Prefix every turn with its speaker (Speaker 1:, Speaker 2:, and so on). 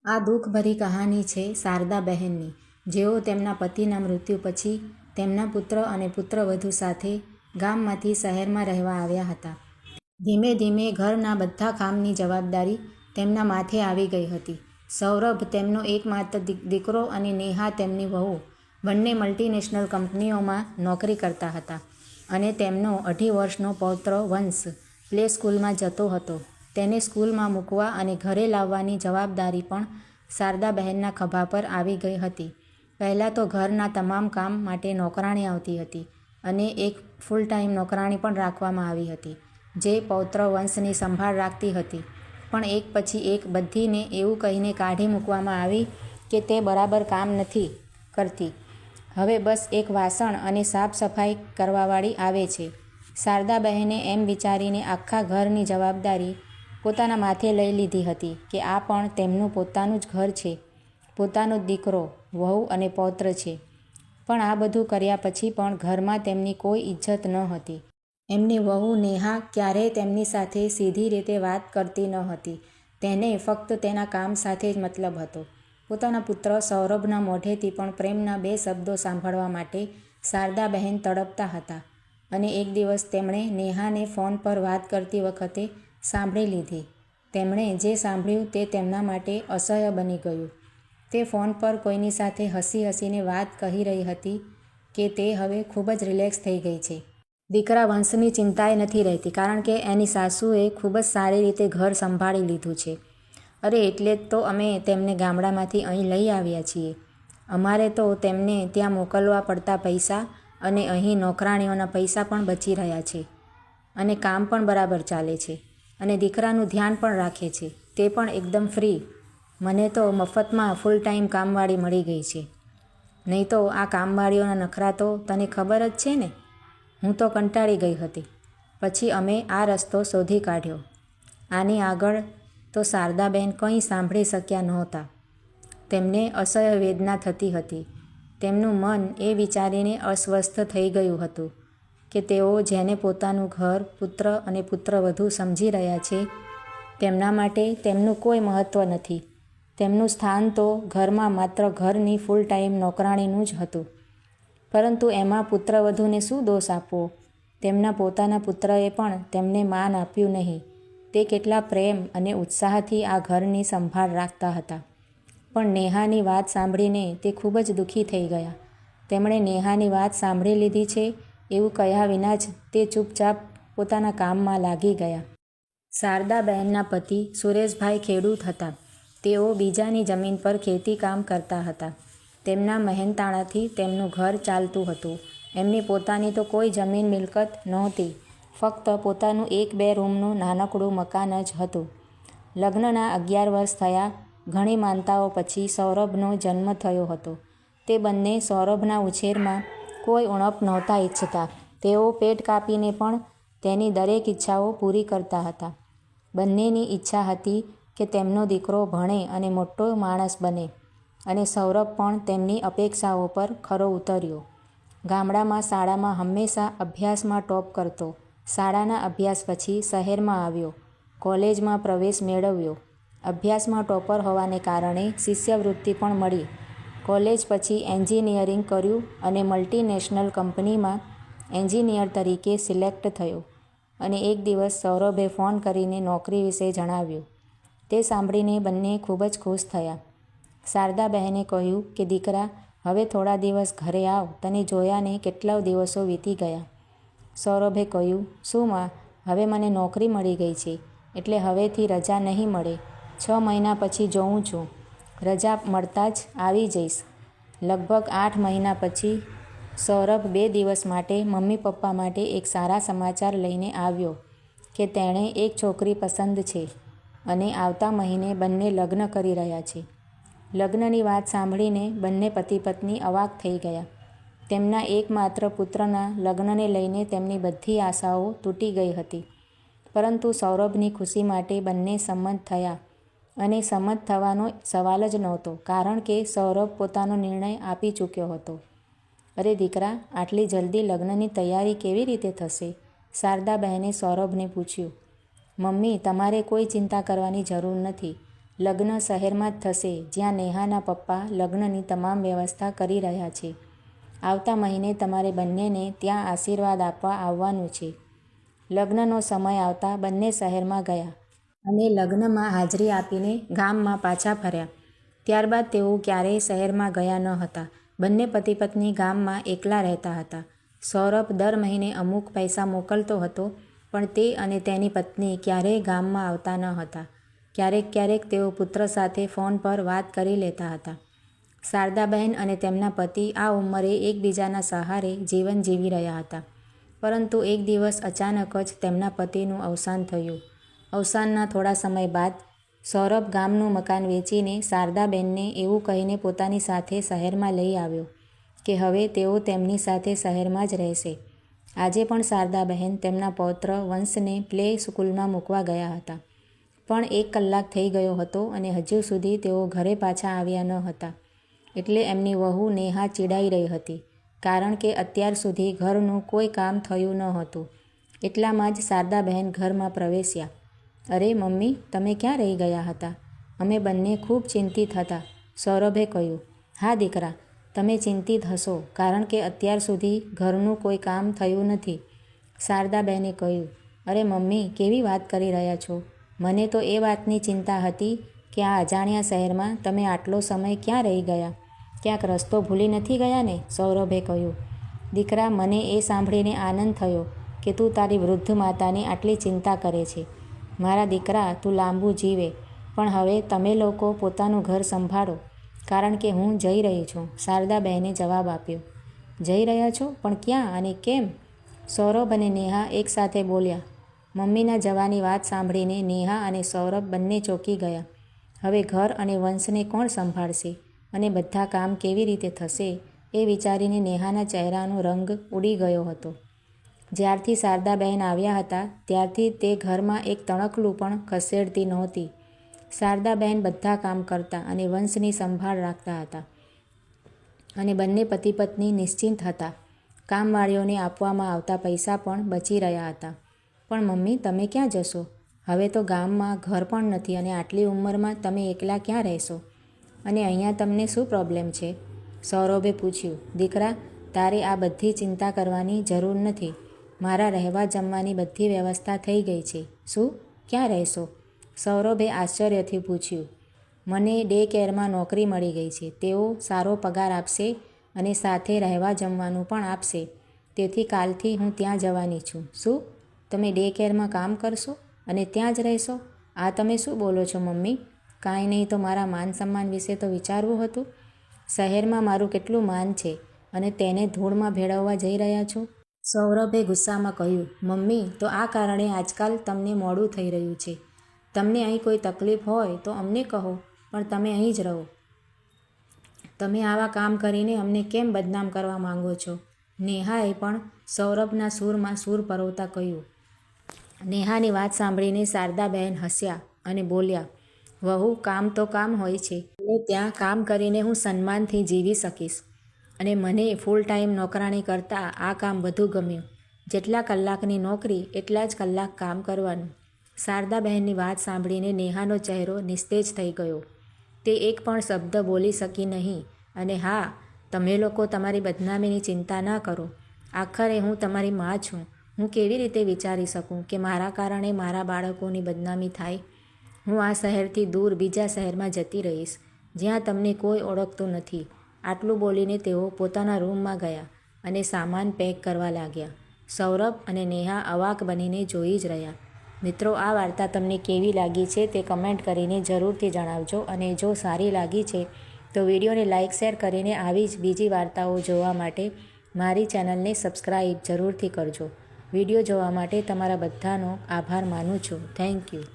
Speaker 1: આ દુઃખભરી કહાની છે શારદા બહેનની, જેઓ તેમના પતિના મૃત્યુ પછી તેમના પુત્ર અને પુત્રવધૂ સાથે ગામમાંથી શહેરમાં રહેવા આવ્યા હતા. ધીમે ધીમે ઘરના બધા કામની જવાબદારી તેમના માથે આવી ગઈ હતી. સૌરભ તેમનો એકમાત્ર દીકરો અને નેહા તેમની વહુ બંને મલ્ટીનેશનલ કંપનીઓમાં નોકરી કરતા હતા અને તેમનો 2.5 વર્ષનો પૌત્ર વંશ પ્લે સ્કૂલમાં જતો હતો. તેને સ્કૂલમાં મૂકવા અને ઘરે લાવવાની જવાબદારી પણ શારદા બહેનના ખભા પર આવી ગઈ હતી. પહેલાં તો ઘરના તમામ કામ માટે નોકરાણી આવતી હતી અને એક ફૂલ ટાઈમ નોકરાણી પણ રાખવામાં આવી હતી, જે પૌત્ર વંશની સંભાળ રાખતી હતી. પણ એક પછી એક બધીને એવું કહીને કાઢી મૂકવામાં આવી કે તે બરાબર કામ નથી કરતી. હવે બસ એક વાસણ અને સાફ સફાઈ કરવાવાળી આવે છે. શારદા બહેને એમ વિચારીને આખા ઘરની જવાબદારી પોતાના માથે લઈ લીધી હતી કે આ પણ તેમનું પોતાનું જ ઘર છે, પોતાનો જ દીકરો, વહુ અને પૌત્ર છે. પણ આ બધું કર્યા પછી પણ ઘરમાં તેમની કોઈ ઇજ્જત ન હતી. એમની વહુ નેહા ક્યારેય તેમની સાથે સીધી રીતે વાત કરતી ન હતી. તેને ફક્ત તેના કામ સાથે જ મતલબ હતો. પોતાના પુત્ર સૌરભના મોઢેથી પણ પ્રેમના 2 શબ્દો સાંભળવા માટે શારદા બહેન તડપતા હતા. અને એક દિવસ તેમણે નેહાને ફોન પર વાત કરતી વખતે સાંભળી લીધી. તેમણે જે સાંભળ્યું તે તેમના માટે અસહ્ય બની ગયું. તે ફોન પર કોઈની સાથે હસી હસીને વાત કહી રહી હતી કે તે હવે ખૂબ જ રિલેક્સ થઈ ગઈ છે. દીકરા વંશની ચિંતાએ નથી રહેતી, કારણ કે એની સાસુએ ખૂબ જ સારી રીતે ઘર સંભાળી લીધું છે. અરે એટલે જ તો અમે તેમને ગામડામાંથી અહીં લઈ આવ્યા છીએ. અમારે તો તેમને ત્યાં મોકલવા પડતા પૈસા અને અહીં નોકરાણીઓના પૈસા પણ બચી રહ્યા છે. અને કામ પણ બરાબર ચાલે છે અને દીકરાનું ધ્યાન પણ રાખે છે, તે પણ એકદમ ફ્રી. મને તો મફતમાં ફૂલ ટાઈમ કામવાળી મળી ગઈ છે. નહીં તો આ કામવાળીઓના નખરા તો તને ખબર જ છે ને. હું તો કંટાળી ગઈ હતી. પછી અમે આ રસ્તો શોધી કાઢ્યો. આની આગળ તો શારદાબેન કંઈ સાંભળી શક્યા નહોતા. તેમને અસહ્ય વેદના થતી હતી. તેમનું મન એ વિચારીને અસ્વસ્થ થઈ ગયું હતું કે તેઓ જેને પોતાનું ઘર, પુત્ર અને પુત્રવધૂ સમજી રહ્યા છે, તેમના માટે તેમનું કોઈ મહત્ત્વ નથી. તેમનું સ્થાન તો ઘરમાં માત્ર ઘરની ફૂલ ટાઈમ નોકરાણીનું જ હતું. પરંતુ એમાં પુત્રવધૂને શું દોષ આપવો? તેમના પોતાના પુત્રએ પણ તેમને માન આપ્યું નહીં. તે કેટલા પ્રેમ અને ઉત્સાહથી આ ઘરની સંભાળ રાખતા હતા. પણ નેહાની વાત સાંભળીને તે ખૂબ જ દુઃખી થઈ ગયા. તેમણે નેહાની વાત સાંભળી લીધી છે એવું કહ્યા વિના જ તે ચૂપચાપ પોતાના કામમાં લાગી ગયા. શારદા બહેનના પતિ સુરેશભાઈ ખેડૂત હતા. તેઓ બીજાની જમીન પર ખેતી કામ કરતા હતા. તેમના મહેનતાણાથી તેમનું ઘર ચાલતું હતું. એમની પોતાની તો કોઈ જમીન મિલકત નહોતી. ફક્ત પોતાનું 1-2 રૂમનું નાનકડું મકાન જ હતું. લગ્નના 11 વર્ષ થયા. ઘણી માનતાઓ પછી સૌરભનો જન્મ થયો હતો. તે બંને સૌરભના ઉછેરમાં કોઈ ઉણપ નહોતા ઈચ્છતા. તેઓ પેટ કાપીને પણ તેની દરેક ઈચ્છાઓ પૂરી કરતા હતા. બંનેની ઈચ્છા હતી કે તેમનો દીકરો ભણે અને મોટો માણસ બને, અને સૌરભ પણ તેમની અપેક્ષાઓ પર ખરો ઉતર્યો. ગામડામાં શાળામાં હંમેશા અભ્યાસમાં ટોપ કરતો. શાળાના અભ્યાસ પછી શહેરમાં આવ્યો. કોલેજમાં પ્રવેશ મેળવ્યો. અભ્યાસમાં ટોપર હોવાને કારણે શિષ્યવૃત્તિ પણ મળી. કોલેજ પછી એન્જિનિયરિંગ કર્યું અને મલ્ટીનેશનલ કંપનીમાં એન્જિનિયર તરીકે સિલેક્ટ થયો. અને એક દિવસ સૌરભે ફોન કરીને નોકરી વિશે જણાવ્યું. તે સાંભળીને બંને ખૂબ જ ખુશ થયા. શારદા બહેને કહ્યું કે દીકરા, હવે થોડા દિવસ ઘરે આવ, તને જોયાને કેટલા દિવસો વીતી ગયા. સૌરભે કહ્યું, શું માં, હવે મને નોકરી મળી ગઈ છે એટલે હવેથી રજા નહીં મળે. 6 મહિના પછી જોઉં છું. રજા મળતા જ આવી જઈશ. લગભગ 8 મહિના પછી સૌરભ 2 દિવસ માટે મમ્મી પપ્પા માટે એક સારા સમાચાર લઈને આવ્યો કે તેણે એક છોકરી પસંદ છે અને આવતા મહિને બંને લગ્ન કરી રહ્યા છે. લગ્નની વાત સાંભળીને બંને પતિ પત્ની અવાક થઈ ગયા. તેમના એકમાત્ર પુત્રના લગ્નને લઈને તેમની બધી આશાઓ તૂટી ગઈ હતી. પરંતુ સૌરભની ખુશી માટે બંને સંમત થયા. અને સંમત થવાનો સવાલ જ નહોતો, કારણ કે સૌરભ પોતાનો નિર્ણય આપી ચૂક્યો હતો. અરે દીકરા, આટલી જલ્દી લગ્નની તૈયારી કેવી રીતે થશે? શારદા બહેને સૌરભને પૂછ્યું. મમ્મી, તમારે કોઈ ચિંતા કરવાની જરૂર નથી. લગ્ન શહેરમાં જ થશે, જ્યાં નેહાના પપ્પા લગ્નની તમામ વ્યવસ્થા કરી રહ્યા છે. આવતા મહિને તમારે બંનેને ત્યાં આશીર્વાદ આપવા આવવાનું છે. લગ્નનો સમય આવતા બંને શહેરમાં ગયા અને લગ્નમાં હાજરી આપીને ગામમાં પાછા ફર્યા. ત્યારબાદ તેઓ ક્યારેય શહેરમાં ગયા ન હતા. બંને પતિ પત્ની ગામમાં એકલા રહેતા હતા. સૌરભ દર મહિને અમુક પૈસા મોકલતો હતો, પણ તે અને તેની પત્ની ક્યારેય ગામમાં આવતા ન હતા. ક્યારેક તેઓ પુત્ર સાથે ફોન પર વાત કરી લેતા હતા. શારદાબહેન અને તેમના પતિ આ ઉંમરે એકબીજાના સહારે જીવન જીવી રહ્યા હતા. પરંતુ એક દિવસ અચાનક જ તેમના પતિનું અવસાન થયું. અવસાનના થોડા સમય બાદ સૌરભ ગામનું મકાન વેચીને શારદાબેનને એવું કહીને પોતાની સાથે શહેરમાં લઈ આવ્યો કે હવે તેઓ તેમની સાથે શહેરમાં જ રહેશે. આજે પણ શારદાબહેન તેમના પૌત્ર વંશને પ્લે સ્કૂલમાં મૂકવા ગયા હતા, પણ 1 કલાક થઈ ગયો હતો અને હજુ સુધી તેઓ ઘરે પાછા આવ્યા ન હતા. એટલે એમની વહુ નેહા ચીડાઈ રહી હતી, કારણ કે અત્યાર સુધી ઘરનું કોઈ કામ થયું ન હતું. એટલામાં જ શારદાબહેન ઘરમાં પ્રવેશ્યા. અરે મમ્મી, તમે ક્યાં રહી ગયા હતા? અમે બંને ખૂબ ચિંતિત હતા, સૌરભે કહ્યું. હા દીકરા, તમે ચિંતિત હશો, કારણ કે અત્યાર સુધી ઘરનું કોઈ કામ થયું નથી, શારદાબહેને કહ્યું. અરે મમ્મી, કેવી વાત કરી રહ્યા છો? મને તો એ વાતની ચિંતા હતી કે આ અજાણ્યા શહેરમાં તમે આટલો સમય ક્યાં રહી ગયા? ક્યાંક રસ્તો ભૂલી નથી ગયા ને? સૌરભે કહ્યું. દીકરા, મને એ સાંભળીને આનંદ થયો કે તું તારી વૃદ્ધ માતાની આટલી ચિંતા કરે છે. મારા દીકરા, તું લાંબુ જીવે, પણ હવે તમે લોકો પોતાનું ઘર સંભાળો, કારણ કે હું જઈ રહી છું, શારદાબહેને જવાબ આપ્યો. જઈ રહ્યા છો? પણ ક્યાં અને કેમ? સૌરભ અને નેહા એકસાથે બોલ્યા. મમ્મીના જવાની વાત સાંભળીને નેહા અને સૌરભ બંને ચોંકી ગયા. હવે ઘર અને વંશને કોણ સંભાળશે અને બધા કામ કેવી રીતે થશે, એ વિચારીને નેહાના ચહેરાનો રંગ ઉડી ગયો હતો. જ્યારથી શારદાબહેન આવ્યા હતા ત્યારથી તે ઘરમાં એક તણખલું પણ ખસેડતી નહોતી. શારદાબહેન બધા કામ કરતા અને વંશની સંભાળ રાખતા હતા અને બંને પતિ પત્ની નિશ્ચિંત હતા. કામવાળીઓને આપવામાં આવતા પૈસા પણ બચી રહ્યા હતા. પણ મમ્મી, તમે ક્યાં જશો? હવે તો ગામમાં ઘર પણ નથી અને આટલી ઉંમરમાં તમે એકલા ક્યાં રહેશો? અને અહીંયા તમને શું પ્રોબ્લેમ છે? સૌરભે પૂછ્યું. દીકરા, તારે આ બધી ચિંતા કરવાની જરૂર નથી. મારા રહેવા જમવાની બધી વ્યવસ્થા થઈ ગઈ છે. શું? ક્યાં રહેશો? સૌરભે આશ્ચર્યથી પૂછ્યું. મને ડે કેરમાં નોકરી મળી ગઈ છે. તેઓ સારો પગાર આપશે અને સાથે રહેવા જમવાનું પણ આપશે. તેથી કાલથી હું ત્યાં જવાની છું. શું? તમે ડે કેરમાં કામ કરશો અને ત્યાં જ રહેશો? આ તમે શું બોલો છો મમ્મી? કાંઈ નહીં તો મારા માન સન્માન વિશે તો વિચારવું હતું. શહેરમાં મારું કેટલું માન છે અને તેને ધૂળમાં ભેળવવા જઈ રહ્યા છો? સૌરભે ગુસ્સામાં કહ્યું. મમ્મી, તો આ કારણે આજકાલ તમને મોડું થઈ રહ્યું છે. તમને અહીં કોઈ તકલીફ હોય તો અમને કહો, પણ તમે અહીં જ રહો. તમે આવા કામ કરીને અમને કેમ બદનામ કરવા માંગો છો? નેહાએ પણ સૌરભના સૂરમાં સૂર પરોવતા કહ્યું. નેહાની વાત સાંભળીને શારદાબહેન હસ્યા અને બોલ્યા. વહુ, કામ તો કામ હોય છે. અને ત્યાં કામ કરીને હું સન્માનથી જીવી શકીશ. અને મને ફૂલ ટાઈમ નોકરાણી કરતાં આ કામ વધુ ગમ્યું. જેટલા કલાકની નોકરી એટલા જ કલાક કામ કરવાનું. શારદાબહેનની વાત સાંભળીને નેહાનો ચહેરો નિસ્તેજ થઈ ગયો. તે એક પણ શબ્દ બોલી શકી નહીં. અને હા, તમે લોકો તમારી બદનામીની ચિંતા ન કરો. આખરે હું તમારી માં છું. હું કેવી રીતે વિચારી શકું કે મારા કારણે મારા બાળકોની બદનામી થાય? હું આ શહેરથી દૂર બીજા શહેરમાં જતી રહીશ, જ્યાં તમને કોઈ ઓળખતું નથી. આટલું બોલીને તેઓ પોતાના રૂમમાં ગયા અને સામાન પેક કરવા લાગ્યા. સૌરભ અને નેહા અવાક બનીને જોઈ જ રહ્યા. મિત્રો, આ વાર્તા તમને કેવી લાગી છે તે કમેન્ટ કરીને જરૂરથી જણાવજો. અને જો સારી લાગી છે તો વિડીયોને લાઇક શેર કરીને આવી જ બીજી વાર્તાઓ જોવા માટે મારી ચેનલને સબસ્ક્રાઈબ જરૂરથી કરજો. વિડીયો જોવા માટે તમારા બધાનો આભાર માનું છું. Thank you.